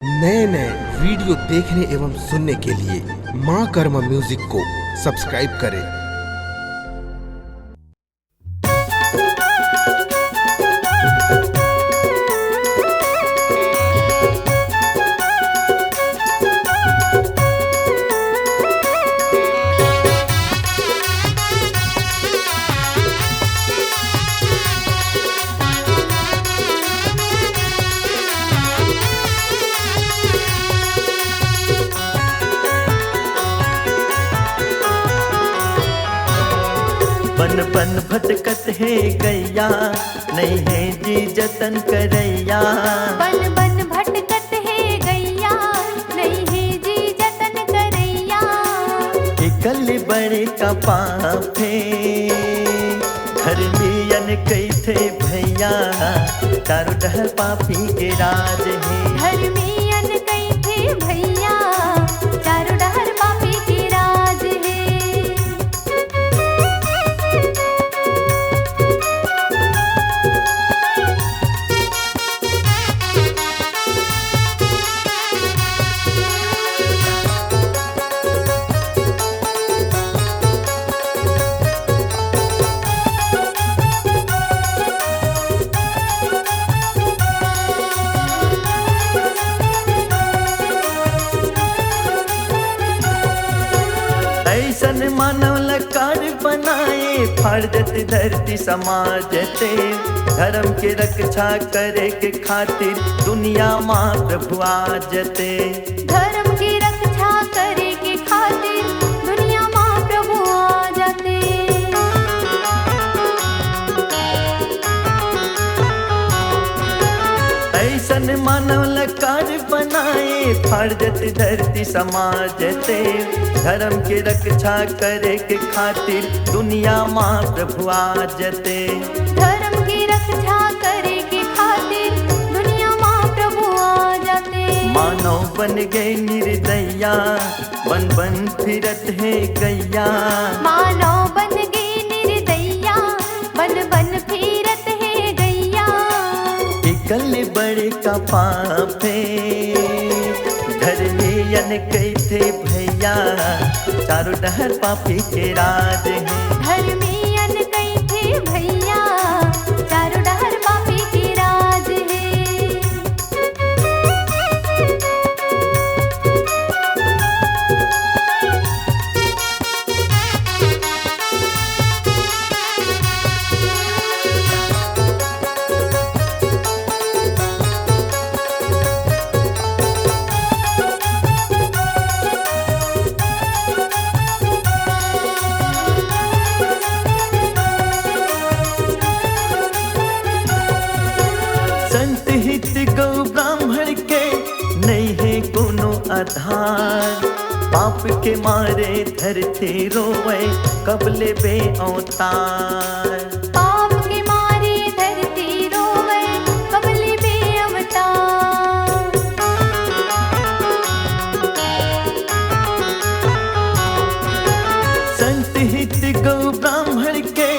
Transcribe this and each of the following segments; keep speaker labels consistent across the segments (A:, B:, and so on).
A: नए नए वीडियो देखने एवं सुनने के लिए माँ कर्मा म्यूजिक को सब्सक्राइब करें।
B: बन बन भटकत है गैया, नहीं है जी जतन करैया।
C: बन बन भटकत है गैया, नहीं है जी जतन करैया।
B: कल बड़े का पापे घर मियन कई थे भैया, चारों डहर पापी के राज है।
C: घर मियन कई थे भैया, चारों डहर पापी के राज है।
B: ऐसन मानव लकार बनाए, फाड़ देते धरती समाज ते। धर्म के रक्षा करे के खातिर दुनिया माँ प्रभु आजते।
C: धर्म की रक्षा करे के खातिर दुनिया माँ प्रभु आ जाते।
B: ऐसन मानव लकार बनाए, फाड़ देते धरती समाज ते। धर्म के रक्षा करे के खातिर दुनिया माँ प्रभु आजते।
C: धर्म की रक्षा करे के खातिर दुनिया माँ प्रभु आ जाते।
B: मानव बन गए निर्दया, बन बन फिरत है गैया।
C: मानव बन गई निर्दया, बन बन फिरत है गैया।
B: कल बड़े का पापे घर में यन कई थे भैया, चारों डहर पापी के राज है।
C: घर में अन कई थे भैया, चारों डहर पापी के राज है।
B: संत हित गौ ब्राह्मण के नहीं है कोनो आधार। पाप के मारे धरती रोवे, कबले बे अवतार।
C: पाप के मारे धरती रोवे, कबले बे अवतार।
B: संत हित गौ ब्राह्मण के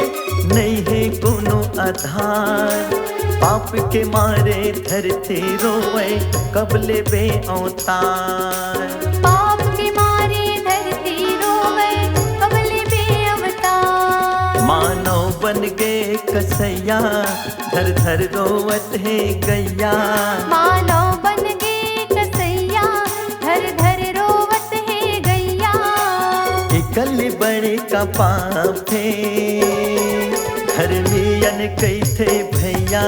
B: नहीं है कोनो आधार। पाप के मारे धरती रोवे, कबले बे अवतार।
C: पाप के मारे धरती रोवे, कबले बे अवतार।
B: मानव बन गए कसैया, धर धर रोवत है गैया।
C: मानव बन गए कसैया, धर धर रोवत है गैया।
B: कल बड़े का पापे घर मियन कई थे भैया,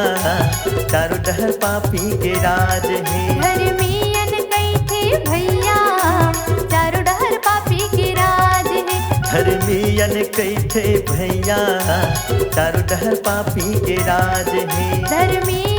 B: चारों डहर पापी के राज है।
C: घर में अन कई थे भैया, चारों डहर पापी के राज है।
B: घर मियन कई थे भैया, चारों डहर पापी के राज है।
C: घर में